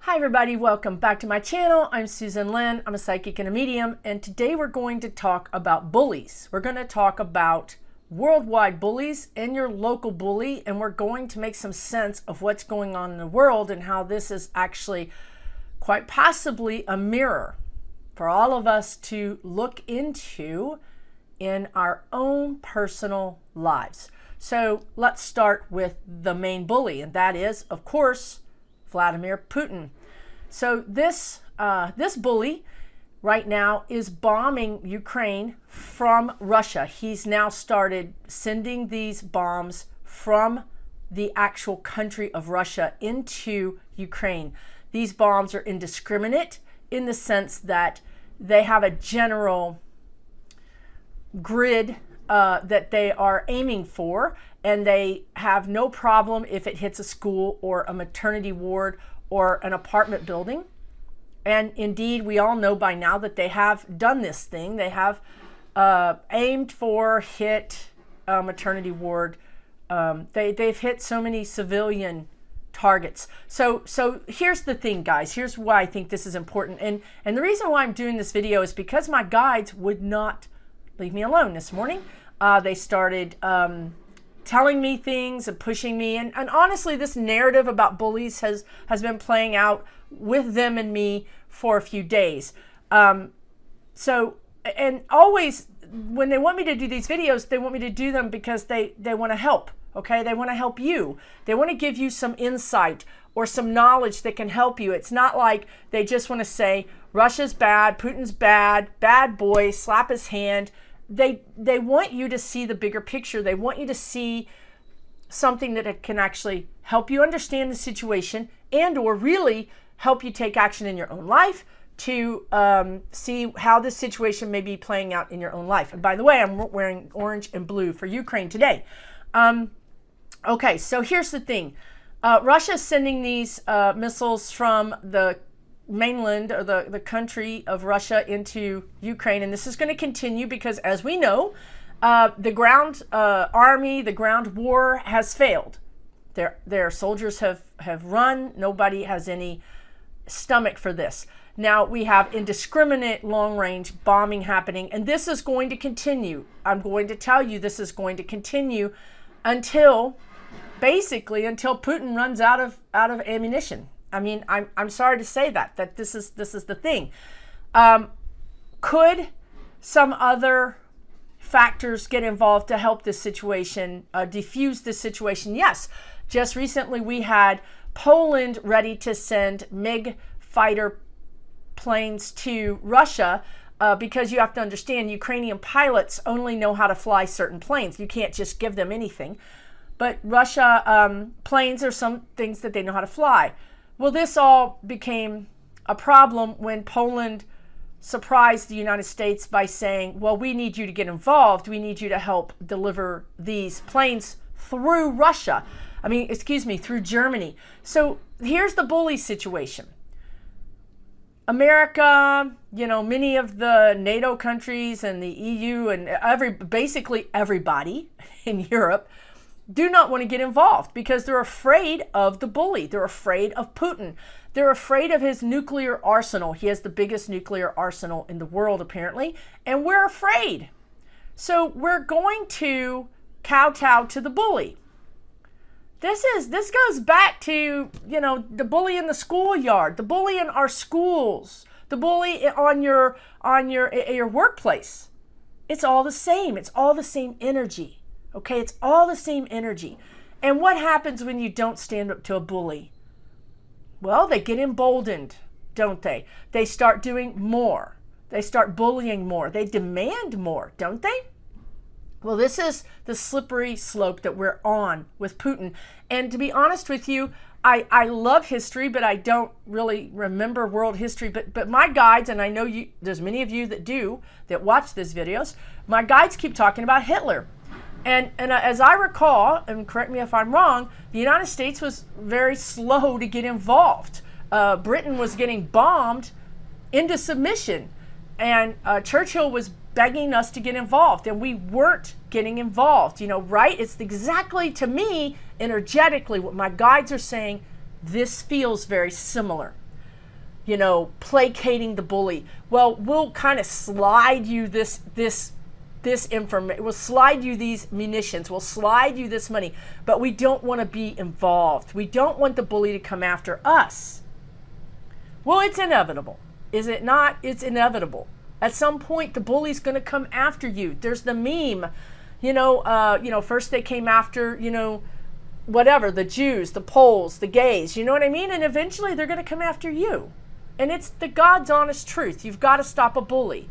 Hi everybody, welcome back to my channel. I'm Susan Lynn. I'm a psychic and a medium, and today we're going to talk about bullies. We're going to talk about worldwide bullies and your local bully, and we're going to make some sense of what's going on in the world and how this is actually quite possibly a mirror for all of us to look into in our own personal lives. So let's start with the main bully, and that is, of course, Vladimir Putin. So this bully right now is bombing Ukraine from Russia. He's now started sending these bombs from the actual country of Russia into Ukraine. These bombs are indiscriminate in the sense that they have a general grid that they are aiming for, and they have no problem if it hits a school or a maternity ward or an apartment building. And indeed, we all know by now that they have done this thing. They have aimed for, hit a maternity ward. They've hit so many civilian targets. So here's the thing, guys. Here's why I think this is important. And the reason why I'm doing this video is because my guides would not leave me alone this morning. They started telling me things and pushing me. And honestly, this narrative about bullies has been playing out with them and me for a few days. And always when they want me to do these videos, they want me to do them because they want to help. Okay, they want to help you. They want to give you some insight or some knowledge that can help you. It's not like they just want to say, Russia's bad, Putin's bad, bad boy, slap his hand. They want you to see the bigger picture. They want you to see something that can actually help you understand the situation and or really help you take action in your own life to see how this situation may be playing out in your own life. And by the way, I'm wearing orange and blue for Ukraine today. Okay, so here's the thing. Russia's sending these missiles from the mainland or the country of Russia into Ukraine, and this is going to continue because, as we know, the ground army, the ground war has failed. Their soldiers have run. Nobody has any stomach for this. Now we have indiscriminate long-range bombing happening, and this is going to continue. I'm going to tell you this is going to continue until Putin runs out of ammunition. I mean, I'm sorry to say that this is the thing. Could some other factors get involved to help this situation, diffuse this situation? Yes. Just recently we had Poland ready to send MiG fighter planes to Russia because you have to understand Ukrainian pilots only know how to fly certain planes. You can't just give them anything. But Russia planes are some things that they know how to fly. Well, this all became a problem when Poland surprised the United States by saying, well, we need you to get involved. We need you to help deliver these planes through Russia. Through Germany. So here's the bully situation. America, many of the NATO countries and the EU and basically everybody in Europe do not want to get involved because they're afraid of the bully. They're afraid of Putin. They're afraid of his nuclear arsenal. He has the biggest nuclear arsenal in the world, apparently, and we're afraid. So we're going to kowtow to the bully. This goes back to, the bully in the schoolyard, the bully in our schools, the bully on your workplace. It's all the same. It's all the same energy. Okay, it's all the same energy. And what happens when you don't stand up to a bully? Well, they get emboldened, don't they? They start doing more. They start bullying more. They demand more, don't they? Well, this is the slippery slope that we're on with Putin. And to be honest with you, I love history, but I don't really remember world history. But my guides, and I know there's many of you that watch these videos, my guides keep talking about Hitler. And as I recall, and correct me if I'm wrong, the United States was very slow to get involved. Britain was getting bombed into submission, and Churchill was begging us to get involved, and we weren't getting involved, right? It's exactly, to me, energetically, what my guides are saying. This feels very similar. placating the bully. Well, we'll kind of slide you this information. We'll slide you these munitions. We'll slide you this money. But we don't want to be involved. We don't want the bully to come after us. Well, it's inevitable. Is it not? It's inevitable. At some point, the bully's going to come after you. There's the meme, first they came after, whatever, the Jews, the Poles, the gays, you know what I mean? And eventually they're going to come after you. And it's the God's honest truth. You've got to stop a bully.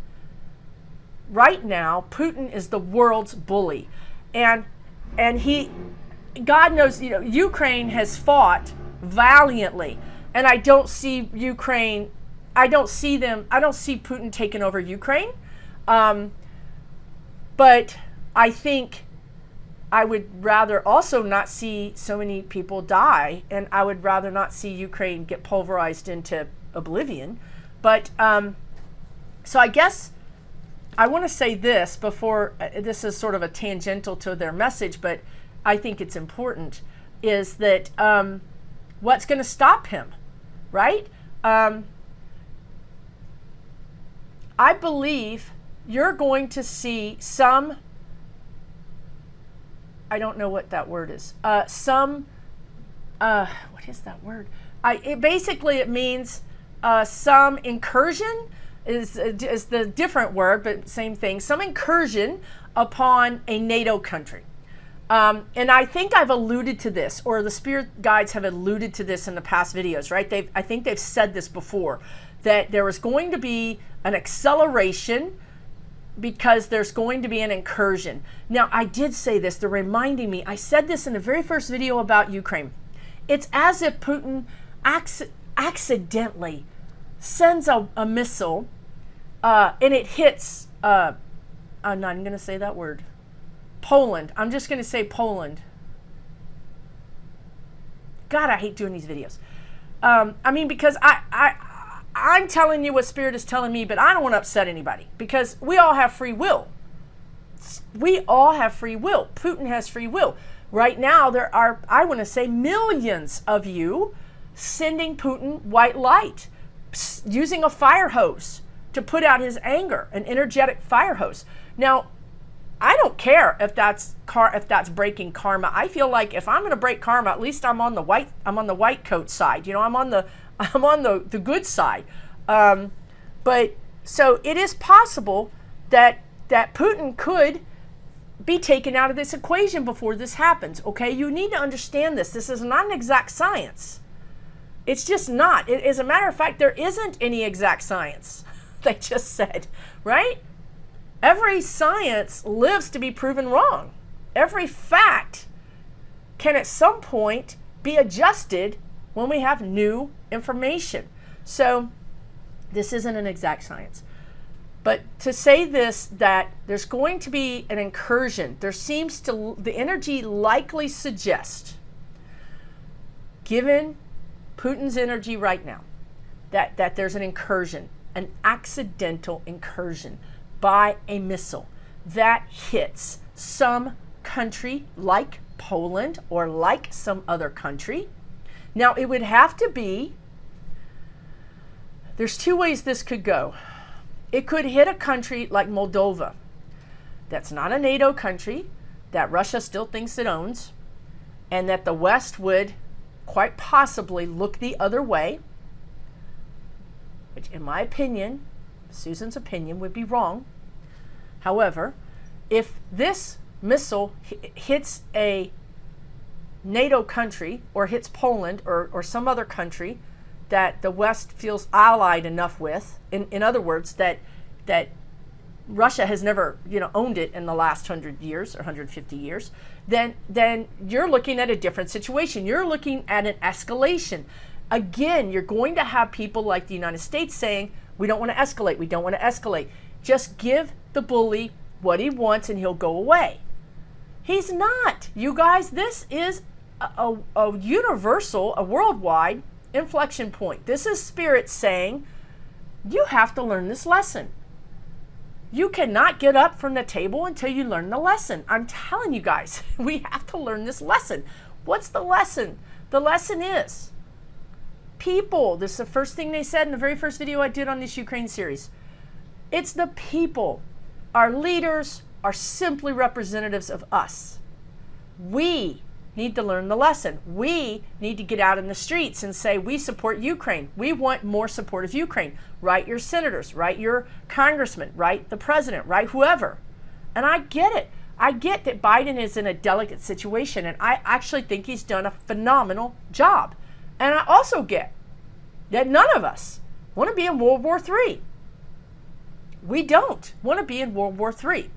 Right now, Putin is the world's bully. And God knows, Ukraine has fought valiantly. And I don't see Putin taking over Ukraine. But I think I would rather also not see so many people die, and I would rather not see Ukraine get pulverized into oblivion. But so I guess I want to say this before, this is sort of a tangential to their message, but I think it's important, is that what's going to stop him, right? I believe you're going to see some, I don't know what that word is, what is that word? It means some incursion is the different word, but same thing, some incursion upon a NATO country. And I think I've alluded to this, or the spirit guides have alluded to this in the past videos, right? I think they've said this before, that there is going to be an acceleration because there's going to be an incursion. Now, I did say this, they're reminding me, I said this in the very first video about Ukraine. It's as if Putin accidentally sends a missile and it hits, I'm not even going to say that word, Poland. I'm just going to say Poland. God, I hate doing these videos. Because I'm telling you what Spirit is telling me, but I don't want to upset anybody because we all have free will. We all have free will. Putin has free will. Right now, there are, I want to say, millions of you sending Putin white light, using a fire hose to put out his anger, an energetic fire hose. Now, I don't care if that's breaking karma. I feel like if I'm going to break karma, at least I'm on the white coat side. I'm on the good side. But so it is possible that Putin could be taken out of this equation before this happens. Okay, you need to understand this. This is not an exact science. It's just not. As a matter of fact, there isn't any exact science. They just said, right? Every science lives to be proven wrong. Every fact can at some point be adjusted when we have new information. So this isn't an exact science. But to say this, that there's going to be an incursion, the energy likely suggests, given Putin's energy right now, that there's an incursion, an accidental incursion by a missile that hits some country like Poland or like some other country. Now, it would have to be, there's two ways this could go. It could hit a country like Moldova, that's not a NATO country, that Russia still thinks it owns, and that the West would quite possibly look the other way, which in my opinion, Susan's opinion, would be wrong. However, if this missile hits a NATO country or hits Poland or some other country that the West feels allied enough with, in other words, that Russia has never owned it in the last 100 years or 150 years, then you're looking at a different situation. You're looking at an escalation. Again, you're going to have people like the United States saying, we don't want to escalate, we don't want to escalate. Just give the bully what he wants and he'll go away. He's not. You guys, this is a universal, a worldwide inflection point. This is Spirit saying, you have to learn this lesson. You cannot get up from the table until you learn the lesson. I'm telling you guys, we have to learn this lesson. What's the lesson? The lesson is people. This is the first thing they said in the very first video I did on this Ukraine series. It's the people. Our leaders are simply representatives of us. We need to learn the lesson. We need to get out in the streets and say, we support Ukraine. We want more support of Ukraine. Write your senators, write your congressman, write the president, write whoever. And I get it. I get that Biden is in a delicate situation, and I actually think he's done a phenomenal job. And I also get that none of us want to be in World War III. We don't want to be in World War III.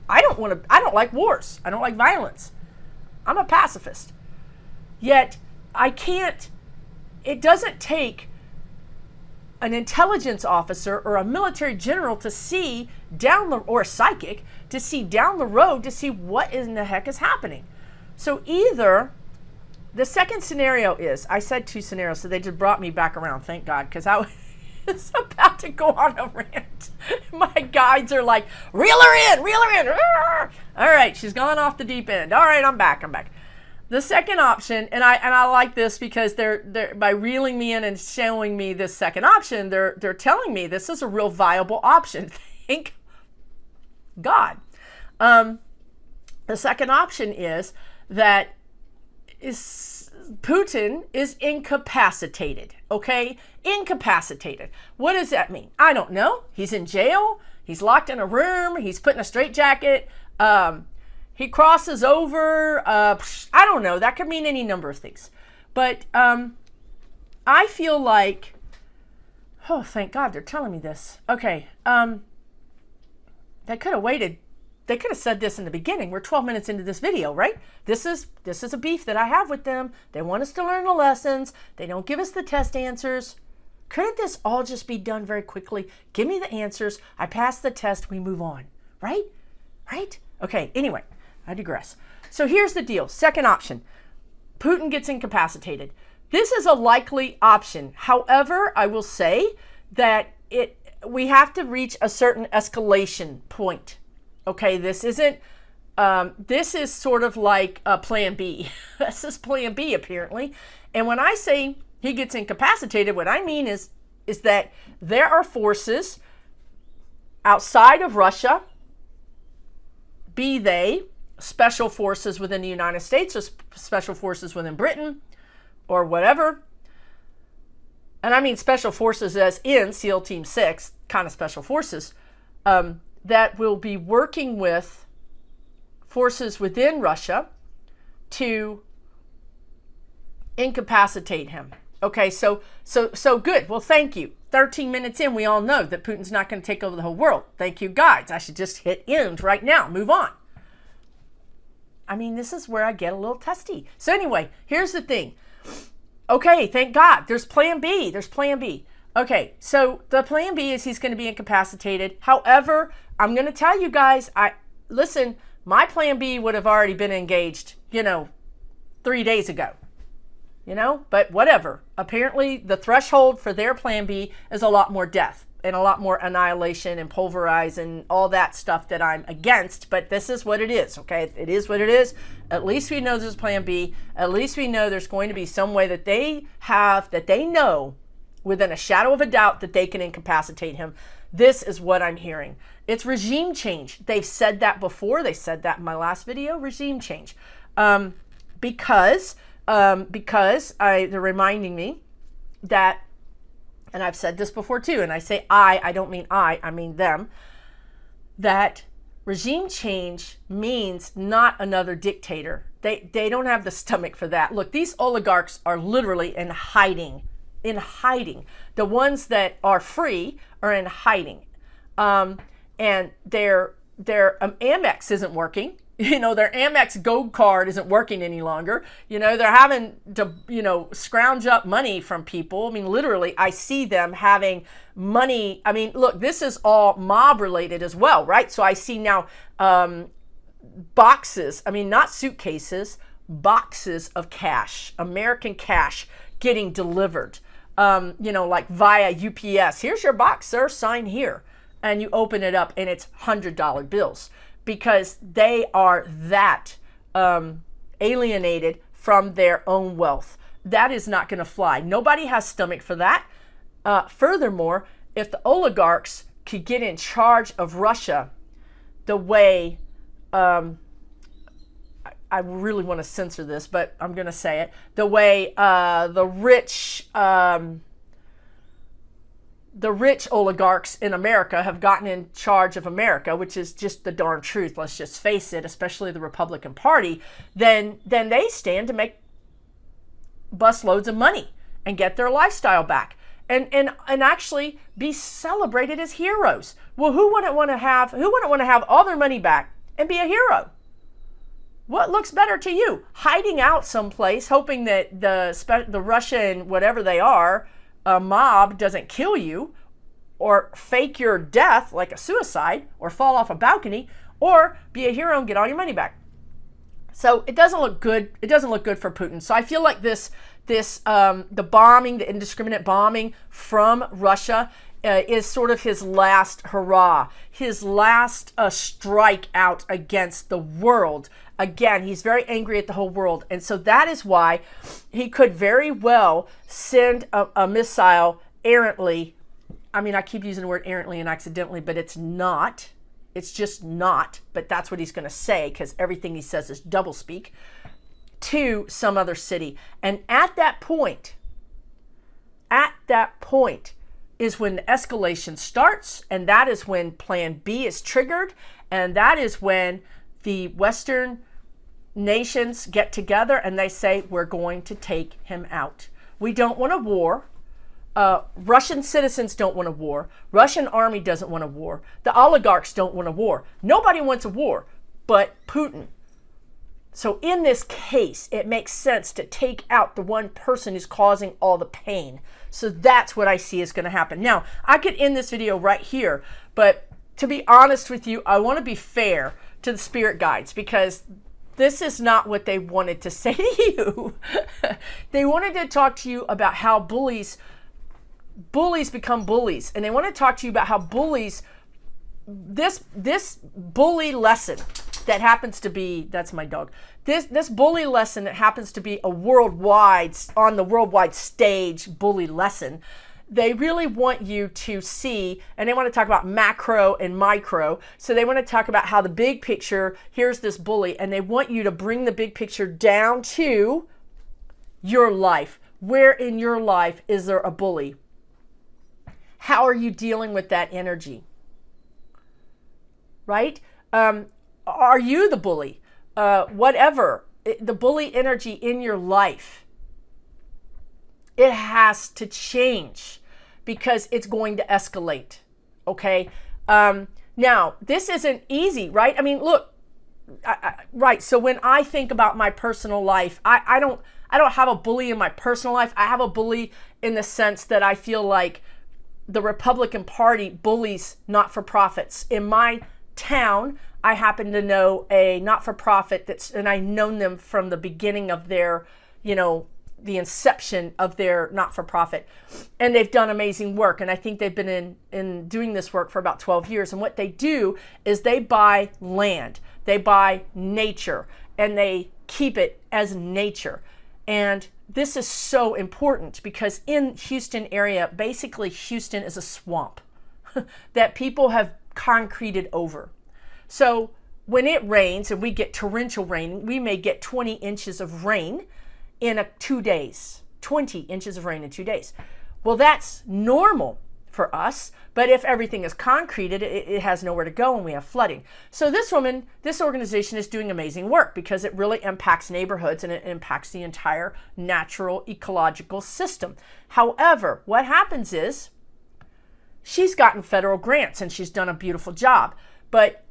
I don't like wars. I don't like violence. I'm a pacifist. Yet it doesn't take an intelligence officer or a military general to see or a psychic to see down the road to see what in the heck is happening. So either the second scenario is, I said 2 scenarios, so they just brought me back around, thank God, because I was about to go on a rant. My guides are like, reel her in, reel her in. All right, she's gone off the deep end. All right, I'm back. The second option, and I like this because they're by reeling me in and showing me this second option, they're telling me this is a real viable option. Thank God. The second option is that Putin is incapacitated, okay? Incapacitated. What does that mean? I don't know. He's in jail. He's locked in a room. He's put in a straitjacket. He crosses over. I don't know. That could mean any number of things. But I feel like, oh, thank God they're telling me this. Okay. They could have waited. They could have said this in the beginning. We're 12 minutes into this video, right? This is a beef that I have with them. They want us to learn the lessons. They don't give us the test answers. Couldn't this all just be done very quickly? Give me the answers. I pass the test. We move on, right? Right? Okay, anyway, I digress. So here's the deal. Second option, Putin gets incapacitated. This is a likely option. However, I will say that we have to reach a certain escalation point. Okay, this isn't, this is sort of like a plan B. This is plan B, apparently. And when I say he gets incapacitated, what I mean is that there are forces outside of Russia, be they special forces within the United States or special forces within Britain or whatever. And I mean special forces as in SEAL Team 6, kind of special forces, that will be working with forces within Russia to incapacitate him. Okay, so good. Well, thank you. 13 minutes in, we all know that Putin's not going to take over the whole world. Thank you, guys. I should just hit end right now. Move on. I mean, this is where I get a little testy. So anyway, here's the thing. Okay, thank God. There's plan B. There's plan B. Okay, so the plan B is he's going to be incapacitated. However, I'm going to tell you guys, listen, my plan B would have already been engaged, 3 days ago. But whatever. Apparently, the threshold for their plan B is a lot more death and a lot more annihilation and pulverize and all that stuff that I'm against. But this is what it is, okay? It is what it is. At least we know there's plan B. At least we know there's going to be some way that they have, that they know within a shadow of a doubt that they can incapacitate him. This is what I'm hearing. It's regime change. They've said that before. They said that in my last video, regime change. Because they're reminding me that, and I've said this before too, and I say I don't mean I mean them, that regime change means not another dictator. They don't have the stomach for that. Look, these oligarchs are literally in hiding. The ones that are free are in hiding. And their Amex isn't working. Their Amex Gold card isn't working any longer. They're having to, scrounge up money from people. I mean, literally, I see them having money. I mean, look, this is all mob related as well, right? So I see now boxes, not suitcases, boxes of cash, American cash getting delivered, like via UPS. Here's your box, sir, sign here. And you open it up and it's $100 bills. Because they are that alienated from their own wealth. that is not going to fly. Nobody has stomach for that. Furthermore, if the oligarchs could get in charge of Russia the way, I really want to censor this, but I'm going to say it, the way the rich oligarchs in America have gotten in charge of America, which is just the darn truth, let's just face it, especially the Republican Party, then they stand to make busloads of money and get their lifestyle back and actually be celebrated as heroes. Well, who wouldn't want to have all their money back and be a hero? What looks better to you? Hiding out someplace, hoping that the Russian, whatever they are, a mob doesn't kill you, or fake your death like a suicide, or fall off a balcony, or be a hero and get all your money back. So it doesn't look good. It doesn't look good for Putin. So I feel like the bombing, the indiscriminate bombing from Russia is sort of his last hurrah, his last strike out against the world. Again, he's very angry at the whole world. And so that is why he could very well send a missile errantly. I mean, I keep using the word errantly and accidentally, but it's not. It's just not. But that's what he's going to say, because everything he says is doublespeak, to some other city. And at that point is when the escalation starts, and that is when Plan B is triggered, and that is when the Western nations get together and they say, we're going to take him out. We don't want a war. Russian citizens don't want a war. Russian army doesn't want a war. The oligarchs don't want a war. Nobody wants a war but Putin. So in this case, it makes sense to take out the one person who's causing all the pain. So that's what I see is going to happen. Now, I could end this video right here, but to be honest with you, I want to be fair to the spirit guides, because this is not what they wanted to say to you. They wanted to talk to you about how bullies become bullies. And they want to talk to you about how bullies, this bully lesson that happens to be, that's my dog, this bully lesson that happens to be on the worldwide stage bully lesson, they really want you to see, and they want to talk about macro and micro. So they want to talk about how the big picture, here's this bully, and they want you to bring the big picture down to your life. Where in your life is there a bully? How are you dealing with that energy? Right? Are you the bully? Whatever, the bully energy in your life, it has to change, because it's going to escalate. Okay. Now, this isn't easy, right? I mean, look, right. So when I think about my personal life, I don't have a bully in my personal life. I have a bully in the sense that I feel like the Republican Party bullies not-for-profits. In my town, I happen to know a not-for-profit and I've known them from the beginning of their, the inception of their not-for-profit, and they've done amazing work. And I think they've been in doing this work for about 12 years. And what they do is they buy land, they buy nature, and they keep it as nature. And this is so important, because in Houston area, basically Houston is a swamp that people have concreted over. So when it rains and we get torrential rain, we may get 20 inches of rain in 2 days, 20 inches of rain in 2 days. Well, that's normal for us, but if everything is concreted, it has nowhere to go and we have flooding. So this organization is doing amazing work, because it really impacts neighborhoods and it impacts the entire natural ecological system. However, what happens is she's gotten federal grants and she's done a beautiful job, but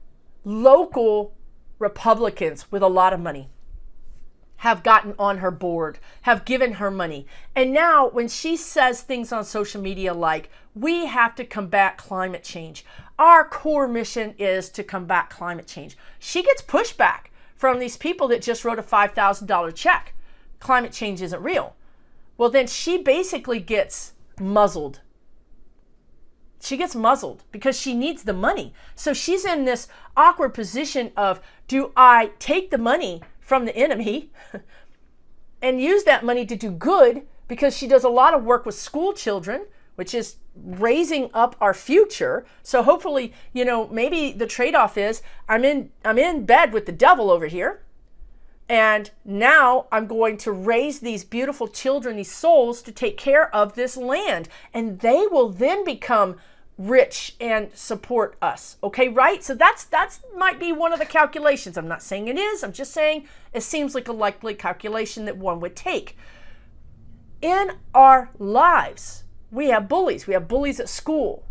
local Republicans with a lot of money have gotten on her board, have given her money. And now when she says things on social media like, we have to combat climate change, our core mission is to combat climate change, she gets pushback from these people that just wrote a $5,000 check. Climate change isn't real. Well, then she basically gets muzzled. She gets muzzled because she needs the money. So she's in this awkward position of, do I take the money from the enemy and use that money to do good, because she does a lot of work with school children, which is raising up our future. So hopefully, maybe the trade-off is I'm in bed with the devil over here, and now I'm going to raise these beautiful children, these souls, to take care of this land, and they will then become rich and support us. Okay, right? So that's might be one of the calculations. I'm not saying it is. I'm just saying it seems like a likely calculation that one would take. In our lives, we have bullies. We have bullies at school.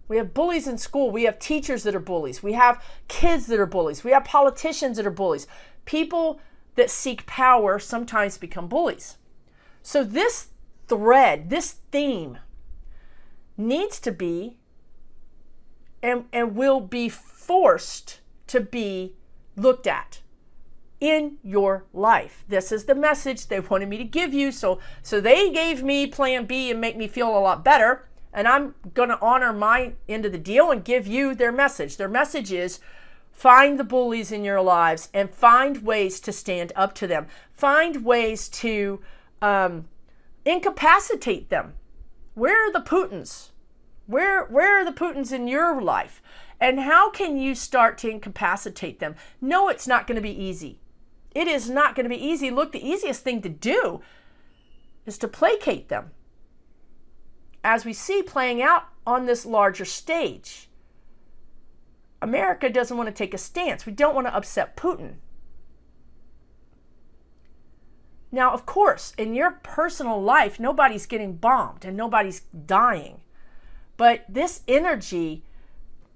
We have bullies in school. We have teachers that are bullies. We have kids that are bullies. We have politicians that are bullies. People that seek power sometimes become bullies. So this thread, this theme, needs to be and will be forced to be looked at in your life. This is the message they wanted me to give you. So they gave me plan B and make me feel a lot better. And I'm going to honor my end of the deal and give you their message. Their message is find the bullies in your lives and find ways to stand up to them. Find ways to incapacitate them. Where are the Putins? Where are the Putins in your life? And how can you start to incapacitate them? No, it's not going to be easy. It is not going to be easy. Look, the easiest thing to do is to placate them, as we see playing out on this larger stage. America doesn't want to take a stance. We don't want to upset Putin. Now, of course, in your personal life, nobody's getting bombed and nobody's dying. But this energy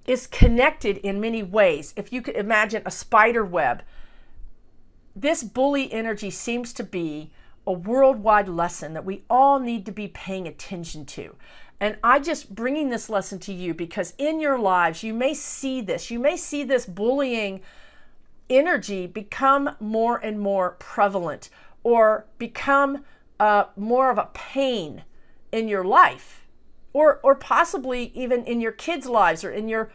is connected in many ways. If you could imagine a spider web, this bully energy seems to be a worldwide lesson that we all need to be paying attention to. And I just bringing this lesson to you because in your lives, you may see this. You may see this bullying energy become more and more prevalent, or become more of a pain in your life, or possibly even in your kids' lives, or in your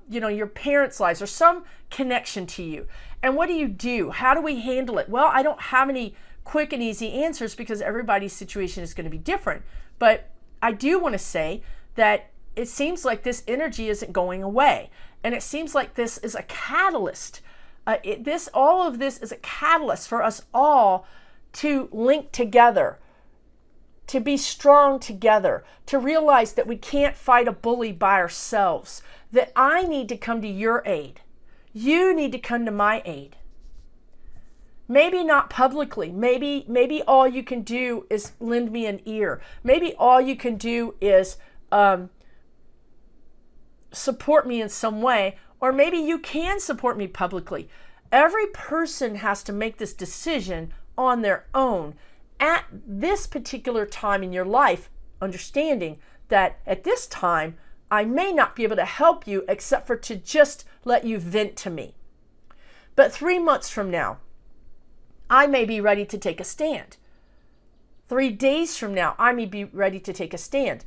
your parents' lives, or some connection to you. And what do? How do we handle it? Well, I don't have any quick and easy answers because everybody's situation is going to be different. But I do want to say that it seems like this energy isn't going away. And it seems like this is a catalyst. All of this is a catalyst for us all to link together, to be strong together, to realize that we can't fight a bully by ourselves, that I need to come to your aid. You need to come to my aid. Maybe not publicly. Maybe all you can do is lend me an ear. Maybe all you can do is support me in some way, or maybe you can support me publicly. Every person has to make this decision on their own at this particular time in your life, understanding that at this time, I may not be able to help you except for to just let you vent to me. But 3 months from now, I may be ready to take a stand. 3 days from now, I may be ready to take a stand.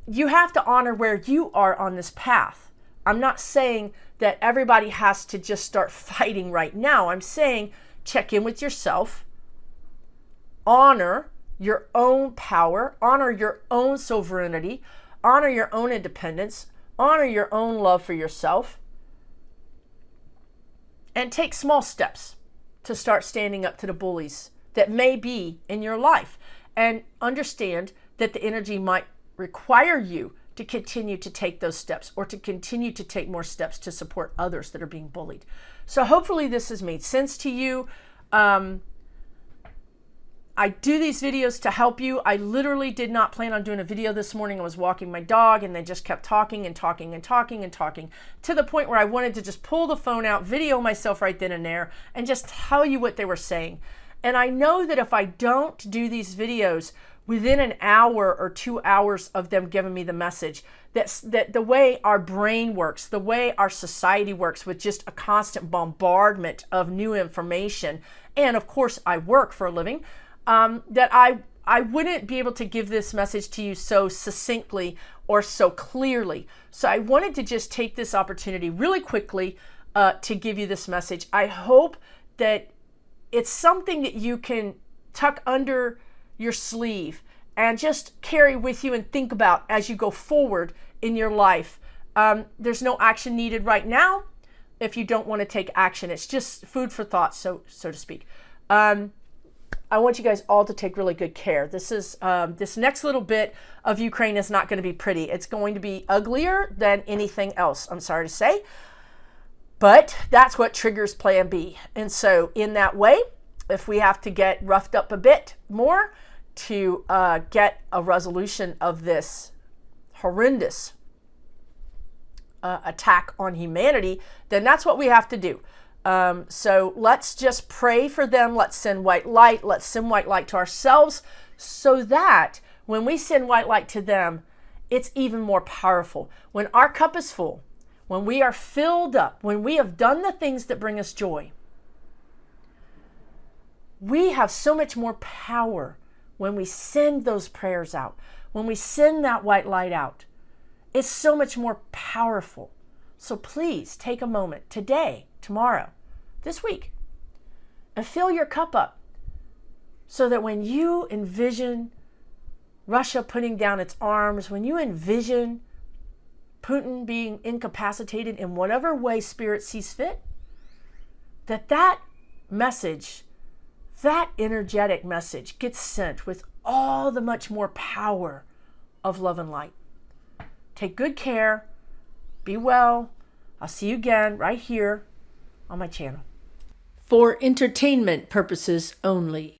You have to honor where you are on this path. I'm not saying that everybody has to just start fighting right now. I'm saying check in with yourself, honor your own power, honor your own sovereignty, honor your own independence, honor your own love for yourself, and take small steps to start standing up to the bullies that may be in your life, and understand that the energy might require you to continue to take those steps, or to continue to take more steps to support others that are being bullied. So hopefully this has made sense to you. I do these videos to help you. I literally did not plan on doing a video this morning. I was walking my dog and they just kept talking and talking and talking and talking, to the point where I wanted to just pull the phone out, video myself right then and there, and just tell you what they were saying. And I know that if I don't do these videos within an hour or 2 hours of them giving me the message, that the way our brain works, the way our society works, with just a constant bombardment of new information, and of course I work for a living, that I wouldn't be able to give this message to you so succinctly or so clearly. So I wanted to just take this opportunity really quickly to give you this message. I hope that it's something that you can tuck under your sleeve and just carry with you and think about as you go forward in your life. There's no action needed right now if you don't want to take action. It's just food for thought, so to speak. I want you guys all to take really good care. This next little bit of Ukraine is not going to be pretty. It's going to be uglier than anything else, I'm sorry to say. But that's what triggers Plan B. And so in that way, if we have to get roughed up a bit more to get a resolution of this horrendous attack on humanity, then that's what we have to do. So let's just pray for them. Let's send white light. Let's send white light to ourselves so that when we send white light to them, it's even more powerful. When our cup is full, when we are filled up, when we have done the things that bring us joy, we have so much more power when we send those prayers out, when we send that white light out. It's so much more powerful. So please take a moment today, tomorrow, this week, and fill your cup up so that when you envision Russia putting down its arms, when you envision Putin being incapacitated in whatever way Spirit sees fit, that message, that energetic message gets sent with all the much more power of love and light. Take good care. Be well. I'll see you again right here on my channel. For entertainment purposes only.